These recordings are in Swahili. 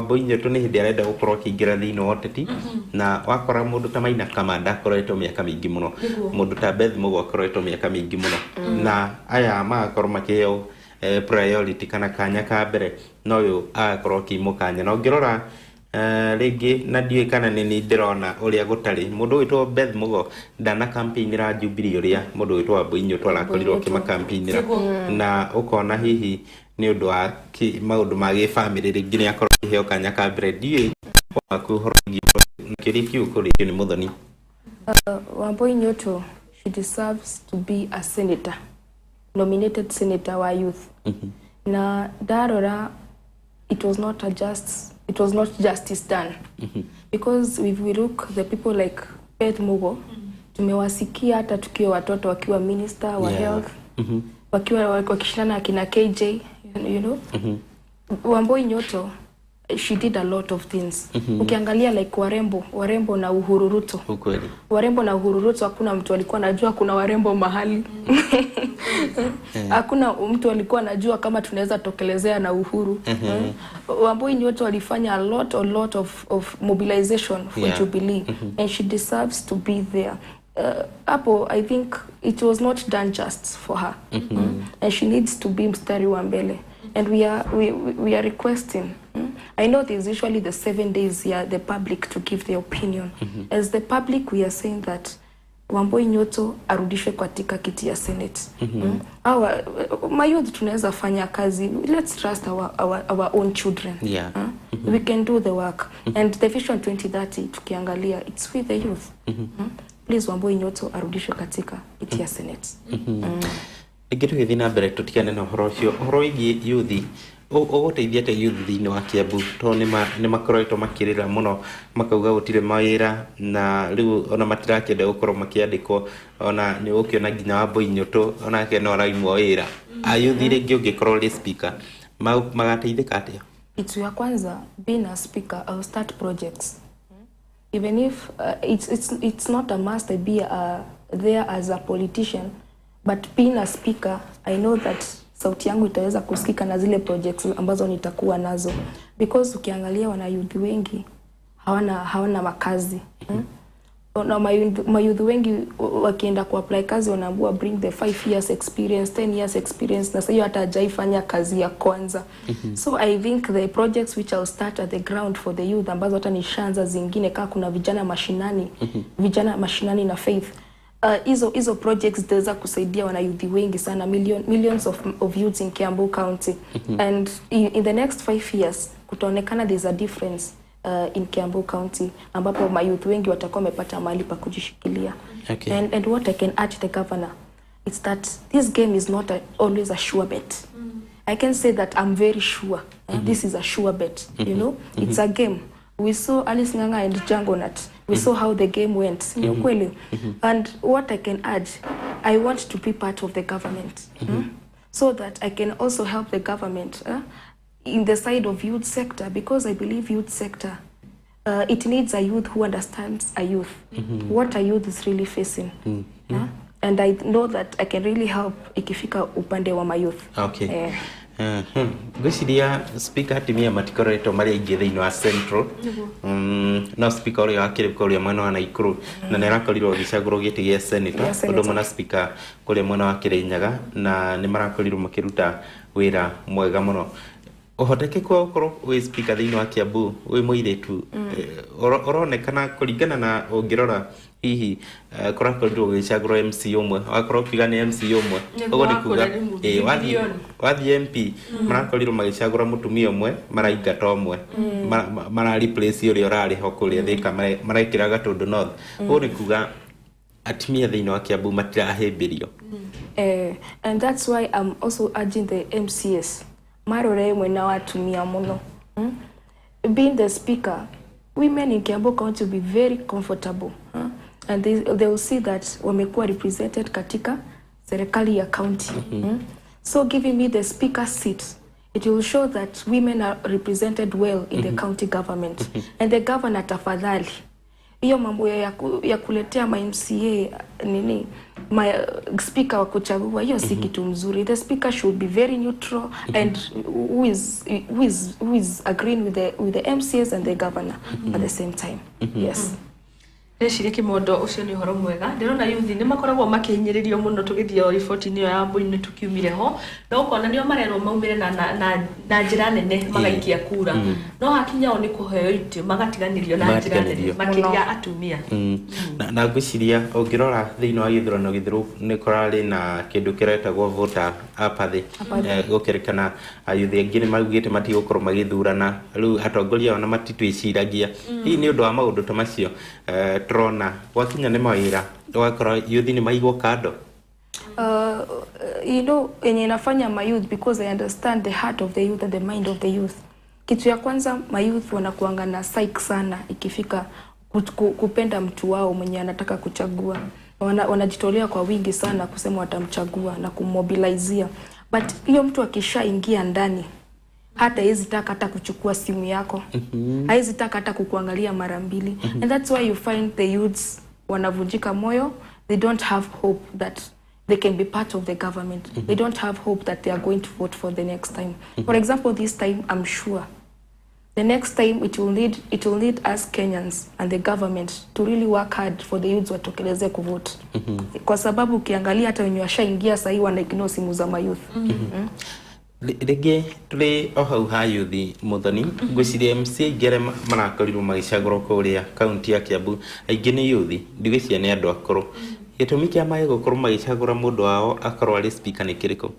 Wambui tu ni hindi arenda gukorwo akiingira thiini wa uteti na wakora mundu ta Maina Kamanda akoretwo miaka mingi muno, mundu ta Beth Mugo akoretwo miaka mingi muno, na aya magakorwo makiheo priority kana kanya ka mbere no yu agakorwo kimukanya na ngirora rĩngĩ na ndiũĩ kana nĩ ndĩrona ũrĩa gũtarĩ mũndũ wĩtwo Beth Mugo ndana campaign-ĩra Jubilee ũrĩa mũndũ wĩtwo Wambui Nyoto arakorirwo kĩmakampaign-ĩra na ũkona hihi nĩ ũndũ wa maũndũ ma gĩbamĩrĩ rĩngĩ nĩ akorwo kĩheo kanya ka mbere ndiũĩ waku ũhoro kĩrĩ kiũ kũrĩo nĩ Mũthoni. Wambui Nyoto, she deserves to be a senator, nominated senator wa youth. Na darora it was not justice done. Because if we look the people like Beth Mugo, tumewasikia hata tukiwa watoto wakiwa minister wa health, wakiwa wakishindana akina KJ, you know. Wambui Nyoto, she did a lot of things. Ukiangalia like warembo na Uhuru Ruto. Ukweli. Warembo na Uhuru Ruto hakuna mtu alikuwa anajua kuna warembo mahali. Hakuna mtu alikuwa anajua kama tunaweza tokelezea na Uhuru. Wambui Nyoto alifanya a lot of mobilization for Jubilee, and she deserves to be there. Hapo I think it was not done just for her. And she needs to be mstari wa mbele. And we are requesting. I know there's usually the 7 days here, the public to give their opinion. As the public, we are saying that Wambui Nyoto arudishwe katika kiti ya Senate. Mayouth tunaweza fanya kazi. Let's trust our own children. We can do the work. And the Vision 2030 tukiangalia, it's with the youth. Please Wambui Nyoto arudishwe katika kiti ya Senate. Gitu githi na mbere tutikane na horo cio horo igi yuthi uguteithia te youth thini wa Kiambu to ni makoretwo makirira muno makauga gutire mawira na riu ona matirakenda gukorwo makiandikwo ona ni ukiona nginya Wambui Nyoto ona ke no raimwo wira ayuthi ringi ungikorwo ri speaker magateithika atia. It's ya kwanza being a speaker. I'll start projects even if it's not a must to be there as a politician. But being a speaker, I know that sauti yangu itaweza kusikika na zile projects ambazo nitakuwa nazo. Because ukiangalia wana youth wengi hawana makazi. Na mayouth wengi wakienda ku apply kazi wanaambiwa bring the 5 years experience, 10 years experience, na sasa hata hajaifanya kazi ya kwanza. So I think the projects which I'll start at the ground for the youth ambazo hata nishaanza zingine kama kuna vijana mashinani na Faith. Hizo projects zitaweza kusaidia wana youth wengi sana, millions of youths in Kiambu County. And in the next 5 years kutaonekana there's a difference in Kiambu County ambapo ma youth wengi watakuwa wamepata mahali pa kujishikilia. And what I can urge the governor is that this game is not always a sure bet. I can say that I'm very sure this is a sure bet, you know. It's a game. We saw Alice Nganga and Jangonat. We saw how the game went. And what I can urge, I want to be part of the government. So that I can also help the government in the side of youth sector, because I believe youth sector, it needs a youth who understands a youth. What a youth is really facing. And I know that I can really help ikifika upande wa my youth. Gwiciria speaker timia matikoretwo mari aingi thiini wa Central. No speaker uri akiribuka uri mwena wa Naikuru na ni arakorirwo gicagurwo giti gia senator undu mwana speaker kuri mwena wa Kirinyaga na ni marakorirwo makiruta wira mwega muno. Uhotekeku ukorwo wi speaker thiini wa Kiambu wi muiritu uronekana kuringana na ungirora hihi korakorirwo gicagurwo MC umwe wakorwo kiga ni MC umwe ugo ni kuga wathi MP marakorirwo magicagura mutumia umwe maraingata umwe mara replace uri urari ho kuria thika marekira Gatundu North ugo ni kuga atimia thiini wa Kiambu matirahimbirio. And that's why I'm also urging the MCS marore mwena watumia muno. Being the speaker, women in Kiambu County will be very comfortable. And they will see that wamekuwa represented katika serikali ya county. So giving me the speaker seat, it will show that women are represented well in the county government. And the governor tafadhali, hiyo mambo ya kuletea ma MCA nini speaker wa kuchagua, hiyo si kitu mzuri. The speaker should be very neutral and who is agreeing with the MCAs and the governor at the same time. Yes. Ndeciria kimondo ucio ni horo mwega. Ndirona youth ni makoragwo makinyiririo muno tugithio report ni yo ya Mbũi tukiumire ho, no ukona nio marerwo maumire na njira nene magaikia kura, no hakinya ni kuheo itio magatiganirio na njira nene makiria atumia. Na ngwiciria ungirora thiini wa githurano githiru ni kurari na kindu kiretagwo voter apathy, gukerekana youth aingi ni magugite matigukorwo magithurana, riu atongoria ona matitwiciragia. Hii ni undu wa maundu ta macio trona wakinya ni mawira wakora youth ni maigwo kando. You know, yenye inafanya ma youth, because I understand the heart of the youth and the mind of the youth. Kitu ya kwanza, ma youth wanakuanga na psyche sana ikifika kupenda mtu wao mwenye anataka kuchagua. Wanajitolea kwa wingi sana kusema watamchagua na kumobilizea. But hiyo mtu akishaingia ndani, hata hezi taka hata kuchukua simu yako. Hezi taka hata kukuangalia mara mbili. And that's why you find the youths wanavunjika moyo. They don't have hope that they can be part of the government. They don't have hope that they are going to vote for the next time. For example, this time, I'm sure the next time it will need us Kenyans and the government to really work hard for the youths watokeleze kuvote. Kwa sababu ukiangalia hata wenye washaingia sasa hivi wanaignore simu za youth. Rege tuli ohau ha youth muthoni ngwiciria MC gere marakorirwo magicagũrwo kuria kaunti ya Kiambu aingi ni youth ndigwiciria ni andu akuru. Gitumi kia mai gukorwo magicagũra mundu wao akorwo ari speaker ni kiriko,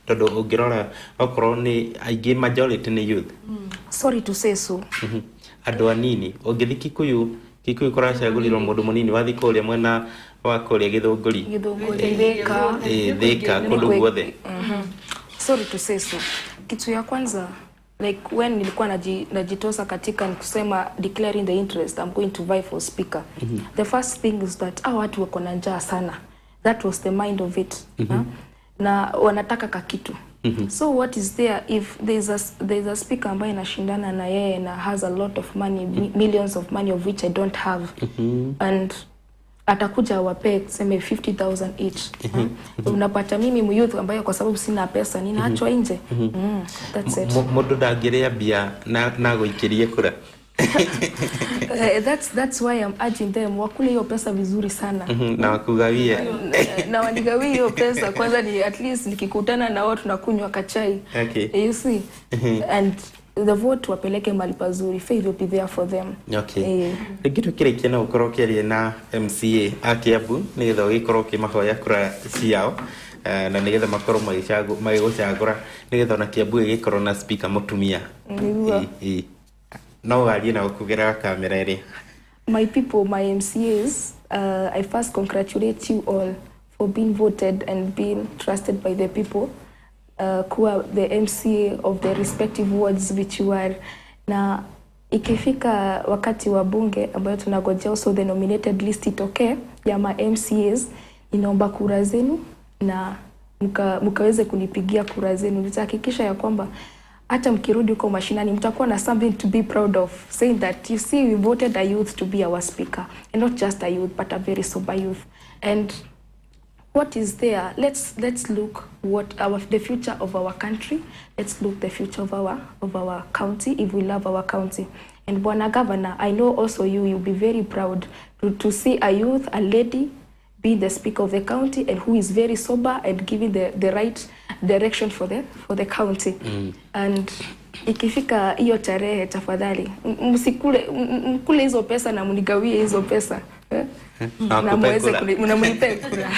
tondu ungirora okorwo ni aingi majority ni youth. Sorry to say so. Andu anini ungithi Kikuyu kuracagũrirwo mundu munini wathi kuria mwena wa kuria Githunguri Thika kundu guothe. Sorry to say so. Kitu ya kwanza, like when nilikuwa najitosa katika kusema declaring the interest, I'm going to vie for speaker. The first thing is that watu wako na njaa sana. That was the mind of it. Na wanataka kakitu. So what is there if there's a speaker ambaye inashindana na yeye na has a lot of money, millions of money of which I don't have. And atakuja wape tuseme 50,000 each. Unapata mimi muyouth ambaye kwa sababu sina pesa ninaachwa nje. That's it. Mundu ndagiria bia na guikirie kura. That's why I'm urging them wakule hiyo pesa vizuri sana. Na wakugawie. Na wanigawie hiyo pesa kwanza, ni at least nikikutana na wao tunakunywa kachai. Okay. You see? And the vote wapeleke mali pazuri, faith will be there for them. Okay. Gitu kirikia na ukorwo kiaria na MCA a Kiambu nigetha gikorwo kimahoya kura ciao na nigetha makorwo magicagũra nigetha na Kiambu gikorwo na speaker mutumia. No garie na ukugera kamera iri. My people, my MCAs, I first congratulate you all for being voted and being trusted by the people. Kuwa the MCA of the respective wards which you are. Na ikifika wakati wa bunge ambayo tunagojea also the nominated list itoke ya ma MCAs, inaomba kura zenu na mkaweze kunipigia kura zenu. Nitahakikisha ya kwamba hata mkirudi huko mashinani mtakuwa na something to be proud of, saying that you see we voted a youth to be our speaker, and not just a youth but a very sober youth. And what is there? Let's look what the future of our country. Let's look the future of our county, if we love our county. And Bwana Governor, I know also you'll be very proud to see a youth, a lady, be the speaker of the county and who is very sober and giving the right direction for the county. And ikifika hiyo tarehe, tafadhali mkule hizo pesa na mnigawie hizo pesa. Na muweze mnamlipe kura.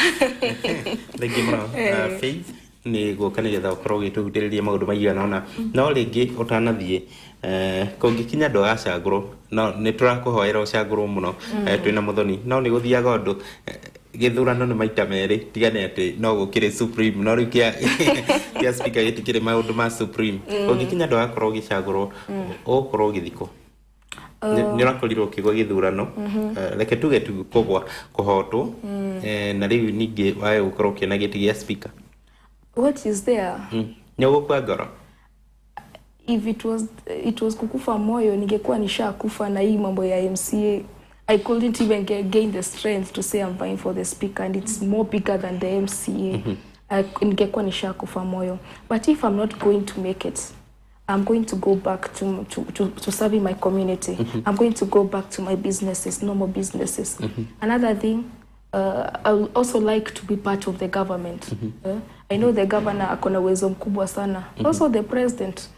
Thank you, Faith ni gukana getha ukorwo gitugutiriria maundu maigana ona no ringi utanathie kungikinya ndo gacagũrwo no ni turakuhoera ucagũrwo muno twina muthoni no ni guthiaga undu githurano ni maita meri tigane ati no gukire supreme no rikia ya speaker gitikire maundu ma supreme kungikinya ndo gakorwo gicagũrwo ukorwo githiko ni rakorirwo kigwa githurano reke tuge kugwa kuhotwo na riu ningi wae gukorwo kina giti gia speaker. What is there? Nyogokwa ngoro. If it was kukufa moyo, ningekuwa nishakufa na hii mambo ya MCA. I couldn't even gain the strength to say I'm vying for the speaker, and it's more bigger than the MCA. Ningekuwa nishakufa moyo. But if I'm not going to make it, I'm going to go back to serving my community. I'm going to go back to my businesses, normal businesses. Another thing, I would also like to be part of the government. I know the governor akona uwezo mkubwa sana. Also the president.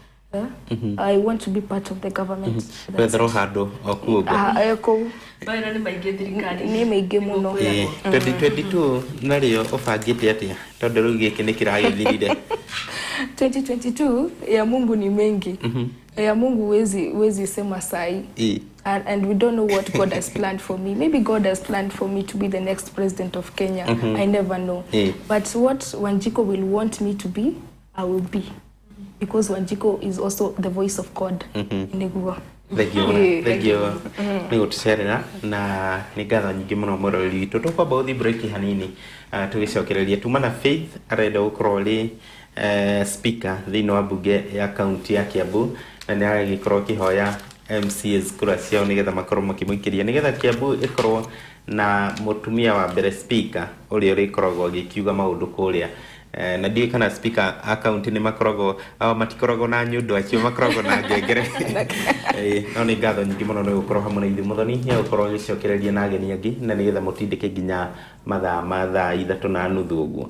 I want to be part of the government. Pedro Hado okuogo. Eko. Baina ni maige thirikari. Ni maige muno. 2022 nario ofangite atia? Tondu riu giki ni kiragithirire. 2022 ya Mungu ni mengi. Ya Mungu wezi sema sai. And we don't know what God has planned for me. Maybe God has planned for me to be the next president of Kenya. I never know. But what Wanjiku will want me to be, I will be. Because Wanjiku is also the voice of God. Thank you. Ni gutucerera na ni ngatho nyingi muno murori witu tukwamba uthi break hanini tugicokereria tumana Faith arenda gukorwo ri speaker thini wa bunge ya county ya Kiambu na ni aragikorwo kihoya MCAs kura ciao nigetha makorwo makimuikiria nigetha Kiambu ikorwo na mutumia wa mbere speaker uria rikoragwo agikiuga maundu kuria na ndiye kana speaker account ni makoragwo au matikoragwo na nyundu acio makoragwo na ngengere no ni ngatho nyingi muno no gukorwo hamwe na ithu muthoni ya gukorwo gicokereria na ageni angi na nigetha mutindike nginya mathaa 3:30 uguo.